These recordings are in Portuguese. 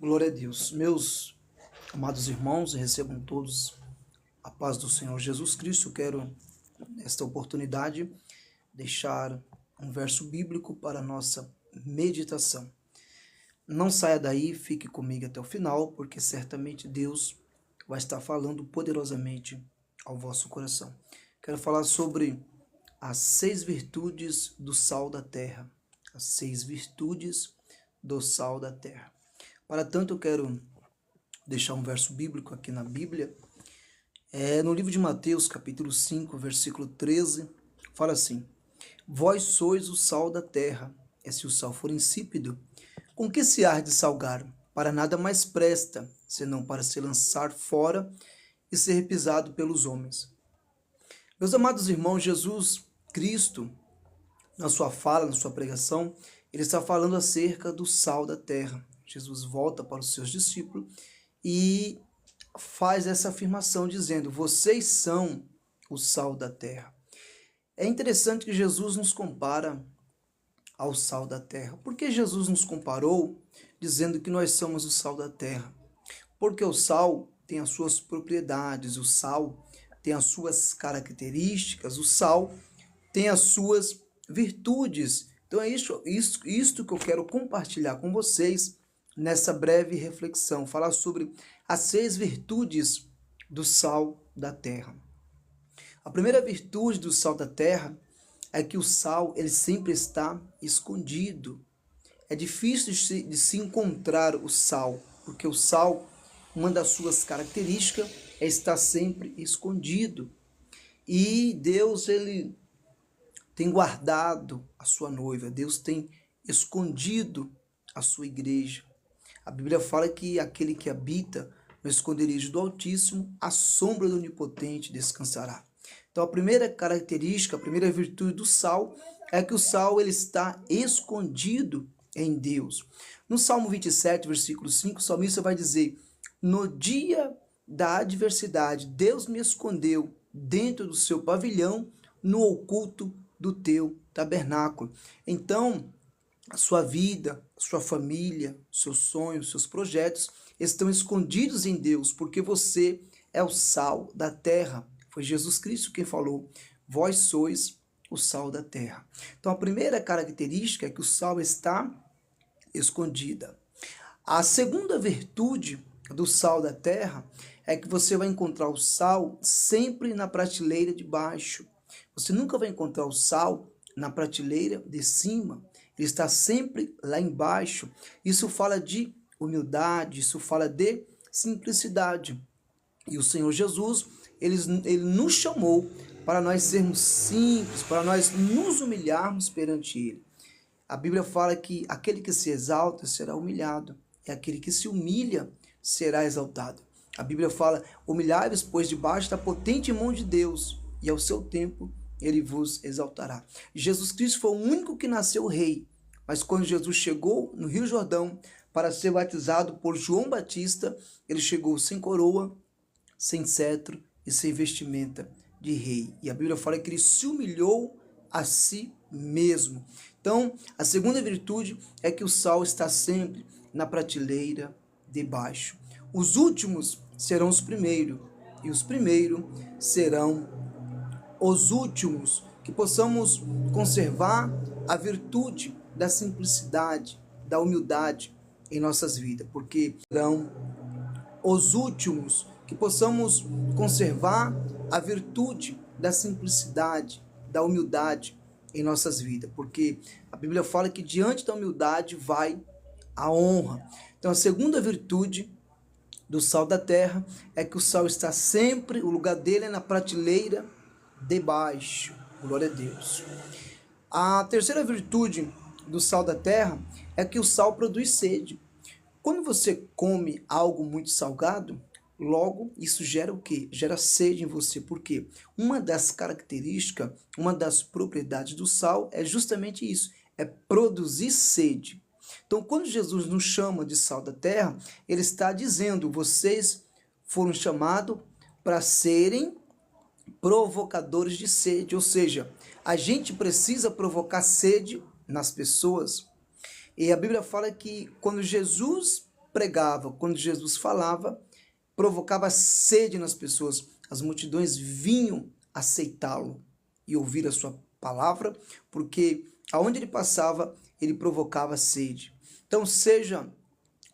Glória a Deus. Meus amados irmãos, recebam todos a paz do Senhor Jesus Cristo. Eu quero, nesta oportunidade, deixar um verso bíblico para a nossa meditação. Não saia daí, fique comigo até o final, porque certamente Deus vai estar falando poderosamente ao vosso coração. Quero falar sobre as 6 virtudes do sal da terra. As 6 virtudes do sal da terra. Para tanto, eu quero deixar um verso bíblico aqui na Bíblia. No livro de Mateus, capítulo 5, versículo 13, fala assim: Vós sois o sal da terra, e se o sal for insípido, com que se há de salgar? Para nada mais presta, senão para se lançar fora e ser pisado pelos homens. Meus amados irmãos, Jesus Cristo, na sua fala, na sua pregação, ele está falando acerca do sal da terra. Jesus volta para os seus discípulos e faz essa afirmação dizendo: vocês são o sal da terra. É interessante que Jesus nos compara ao sal da terra. Por que Jesus nos comparou dizendo que nós somos o sal da terra? Porque o sal tem as suas propriedades, o sal tem as suas características, o sal tem as suas virtudes. Então é isto que eu quero compartilhar com vocês nessa breve reflexão, falar sobre as 6 virtudes do sal da terra. A primeira virtude do sal da terra é que o sal ele sempre está escondido. É difícil de se encontrar o sal, porque o sal, uma das suas características é estar sempre escondido. E Deus ele tem guardado a sua noiva, Deus tem escondido a sua igreja. A Bíblia fala que aquele que habita no esconderijo do Altíssimo, a sombra do Onipotente descansará. Então a primeira característica, a primeira virtude do sal é que o sal ele está escondido em Deus. No Salmo 27, versículo 5, o salmista vai dizer: no dia da adversidade, Deus me escondeu dentro do seu pavilhão, no oculto do teu tabernáculo. Então, a sua vida, a sua família, seus sonhos, seus projetos estão escondidos em Deus, porque você é o sal da terra. Foi Jesus Cristo quem falou: vós sois o sal da terra. Então a primeira característica é que o sal está escondida. A segunda virtude do sal da terra é que você vai encontrar o sal sempre na prateleira de baixo. Você nunca vai encontrar o sal na prateleira de cima. Ele está sempre lá embaixo. Isso fala de humildade, isso fala de simplicidade. E o Senhor Jesus, ele nos chamou para nós sermos simples, para nós nos humilharmos perante Ele. A Bíblia fala que aquele que se exalta será humilhado, e aquele que se humilha será exaltado. A Bíblia fala: humilhai-vos, pois, debaixo da potente mão de Deus, e ao seu tempo ele vos exaltará. Jesus Cristo foi o único que nasceu rei, mas quando Jesus chegou no Rio Jordão para ser batizado por João Batista, ele chegou sem coroa, sem cetro e sem vestimenta de rei. E a Bíblia fala que ele se humilhou a si mesmo. Então, a segunda virtude é que o sal está sempre na prateleira de baixo. Os últimos serão os primeiros, e os primeiros serão os últimos, que possamos conservar a virtude da simplicidade, da humildade em nossas vidas, porque serão os últimos, que possamos conservar a virtude da simplicidade, da humildade em nossas vidas, porque a Bíblia fala que diante da humildade vai a honra. Então a segunda virtude do sal da terra é que o sal está sempre, o lugar dele é na prateleira de baixo. Glória a Deus. A terceira virtude do sal da terra é que o sal produz sede. Quando você come algo muito salgado, logo isso gera o quê? Gera sede em você. Por quê? Uma das características, uma das propriedades do sal é justamente isso, é produzir sede. Então, quando Jesus nos chama de sal da terra, ele está dizendo: vocês foram chamados para serem provocadores de sede, ou seja, a gente precisa provocar sede nas pessoas. E a Bíblia fala que quando Jesus pregava, quando Jesus falava, provocava sede nas pessoas. As multidões vinham aceitá-lo e ouvir a sua palavra, porque aonde ele passava, ele provocava sede. Então, seja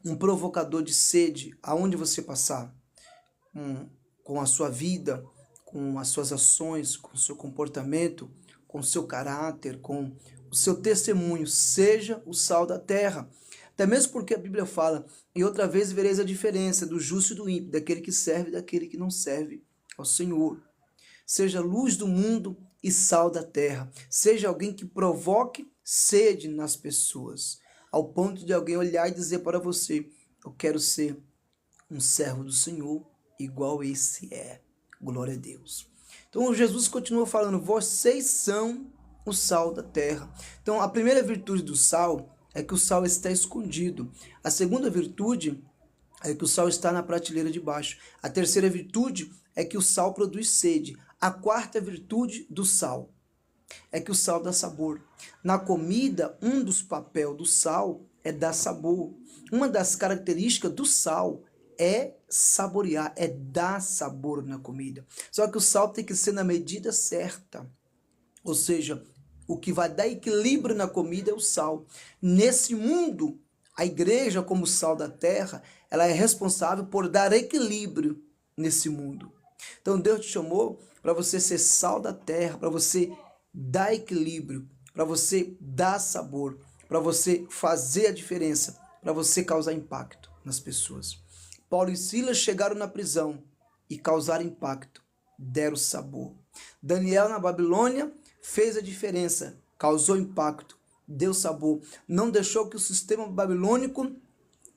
um provocador de sede aonde você passar, com a sua vida, com as suas ações, com o seu comportamento, com o seu caráter, com o seu testemunho. Seja o sal da terra. Até mesmo porque a Bíblia fala, e outra vez vereis a diferença do justo e do ímpio, daquele que serve e daquele que não serve ao Senhor. Seja luz do mundo e sal da terra. Seja alguém que provoque sede nas pessoas, ao ponto de alguém olhar e dizer para você: eu quero ser um servo do Senhor, igual esse é. Glória a Deus. Então Jesus continua falando: vocês são o sal da terra. Então a primeira virtude do sal é que o sal está escondido. A segunda virtude é que o sal está na prateleira de baixo. A terceira virtude é que o sal produz sede. A quarta virtude do sal é que o sal dá sabor. Na comida, um dos papéis do sal é dar sabor. Uma das características do sal é saborear, é dar sabor na comida. Só que o sal tem que ser na medida certa. Ou seja, o que vai dar equilíbrio na comida é o sal. Nesse mundo, a igreja, como sal da terra, ela é responsável por dar equilíbrio nesse mundo. Então Deus te chamou para você ser sal da terra, para você dar equilíbrio, para você dar sabor, para você fazer a diferença, para você causar impacto nas pessoas. Paulo e Silas chegaram na prisão e causaram impacto, deram sabor. Daniel na Babilônia fez a diferença, causou impacto, deu sabor. Não deixou que o sistema babilônico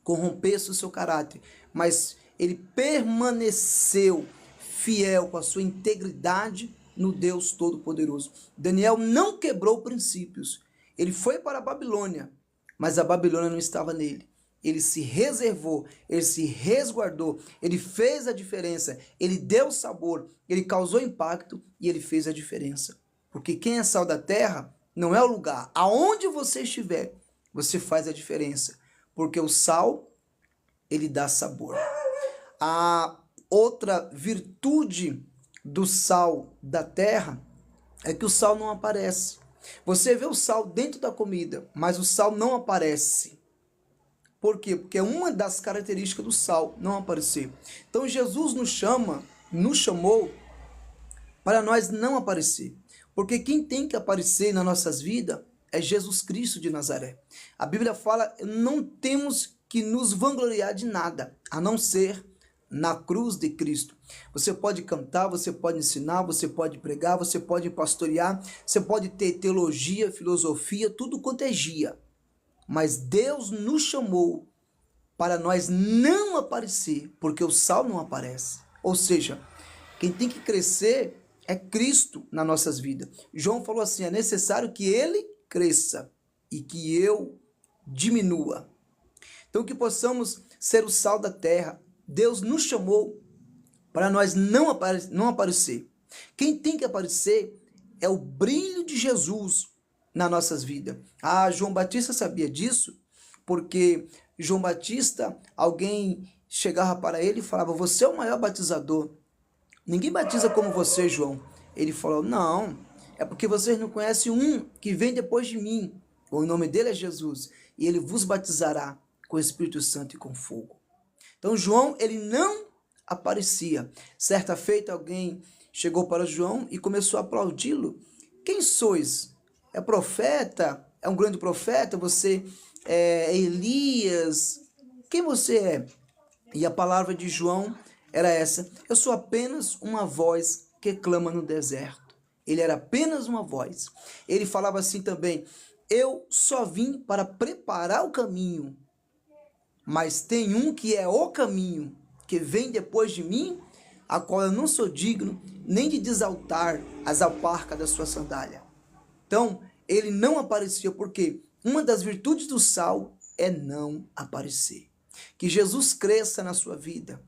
corrompesse o seu caráter, mas ele permaneceu fiel com a sua integridade no Deus Todo-Poderoso. Daniel não quebrou princípios. Ele foi para a Babilônia, mas a Babilônia não estava nele. Ele se reservou, ele se resguardou, ele fez a diferença, ele deu sabor, ele causou impacto e ele fez a diferença. Porque quem é sal da terra não é o lugar. Aonde você estiver, você faz a diferença. Porque o sal, ele dá sabor. A outra virtude do sal da terra é que o sal não aparece. Você vê o sal dentro da comida, mas o sal não aparece. Por quê? Porque é uma das características do sal não aparecer. Então Jesus nos chamou para nós não aparecer. Porque quem tem que aparecer nas nossas vidas é Jesus Cristo de Nazaré. A Bíblia fala: não temos que nos vangloriar de nada, a não ser na cruz de Cristo. Você pode cantar, você pode ensinar, você pode pregar, você pode pastorear, você pode ter teologia, filosofia, tudo quanto é gia. Mas Deus nos chamou para nós não aparecer, porque o sal não aparece. Ou seja, quem tem que crescer é Cristo nas nossas vidas. João falou assim: é necessário que ele cresça e que eu diminua. Então que possamos ser o sal da terra. Deus nos chamou para nós não aparecer. Quem tem que aparecer é o brilho de Jesus nas nossas vidas. João Batista sabia disso, porque João Batista, alguém chegava para ele e falava: você é o maior batizador. Ninguém batiza como você, João. Ele falou: não, é porque vocês não conhecem um que vem depois de mim. O nome dele é Jesus. E ele vos batizará com o Espírito Santo e com fogo. Então João, ele não aparecia. Certa feita, alguém chegou para João e começou a aplaudi-lo. Quem sois? É profeta? É um grande profeta? Você é Elias? Quem você é? E a palavra de João era essa: eu sou apenas uma voz que clama no deserto. Ele era apenas uma voz. Ele falava assim também: eu só vim para preparar o caminho, mas tem um que é o caminho, que vem depois de mim, a qual eu não sou digno nem de desaltar as alparcas da sua sandália. Então, ele não aparecia, porque uma das virtudes do sal é não aparecer. Que Jesus cresça na sua vida,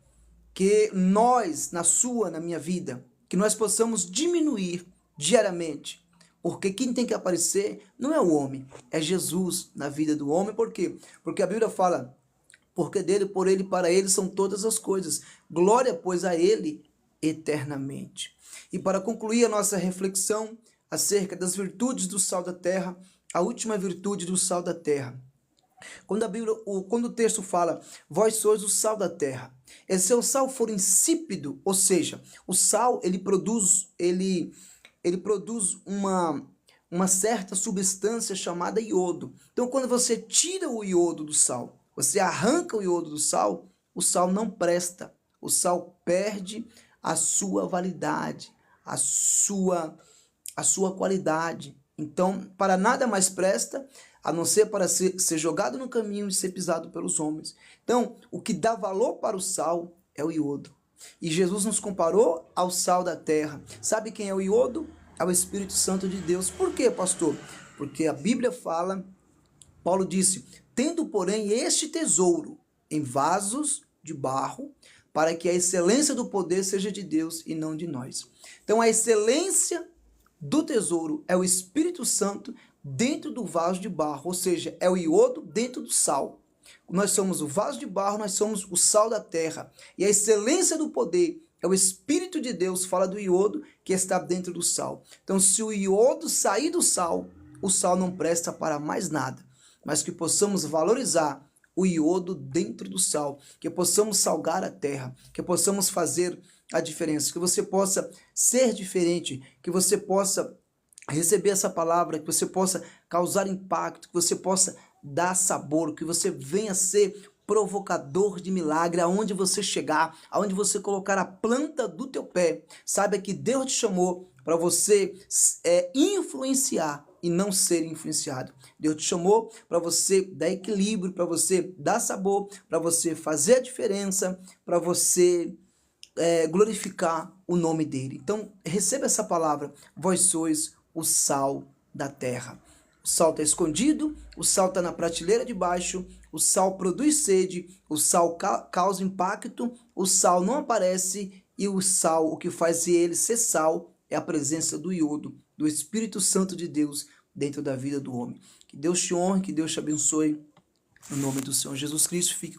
que nós, na minha vida, que nós possamos diminuir diariamente. Porque quem tem que aparecer não é o homem, é Jesus na vida do homem. Por quê? Porque a Bíblia fala: porque dele, por ele e para ele são todas as coisas. Glória, pois, a ele eternamente. E para concluir a nossa reflexão acerca das virtudes do sal da terra, a última virtude do sal da terra. Quando o texto fala, vós sois o sal da terra, se o sal for insípido, ou seja, o sal ele produz uma certa substância chamada iodo. Então, quando você tira o iodo do sal, você arranca o iodo do sal, o sal não presta. O sal perde a sua validade, a sua qualidade. Então, para nada mais presta, a não ser para ser jogado no caminho e ser pisado pelos homens. Então, o que dá valor para o sal é o iodo. E Jesus nos comparou ao sal da terra. Sabe quem é o iodo? É o Espírito Santo de Deus. Por quê, pastor? Porque a Bíblia fala, Paulo disse, tendo, porém, este tesouro em vasos de barro, para que a excelência do poder seja de Deus e não de nós. Então, a excelência do tesouro é o Espírito Santo dentro do vaso de barro, ou seja, é o iodo dentro do sal. Nós somos o vaso de barro, nós somos o sal da terra. E a excelência do poder é o Espírito de Deus, fala do iodo que está dentro do sal. Então, se o iodo sair do sal, o sal não presta para mais nada. Mas que possamos valorizar o iodo dentro do sal, que possamos salgar a terra, que possamos fazer a diferença, que você possa ser diferente, que você possa receber essa palavra, que você possa causar impacto, que você possa dar sabor, que você venha ser provocador de milagre, aonde você chegar, aonde você colocar a planta do teu pé. Saiba que Deus te chamou para você influenciar e não ser influenciado. Deus te chamou para você dar equilíbrio, para você dar sabor, para você fazer a diferença, para você glorificar o nome dele. Então, receba essa palavra. Vós sois o sal da terra. O sal está escondido, o sal está na prateleira de baixo, o sal produz sede, o sal causa impacto, o sal não aparece e o sal, o que faz ele ser sal, é a presença do iodo, do Espírito Santo de Deus dentro da vida do homem. Que Deus te honre, que Deus te abençoe. No nome do Senhor Jesus Cristo, fique com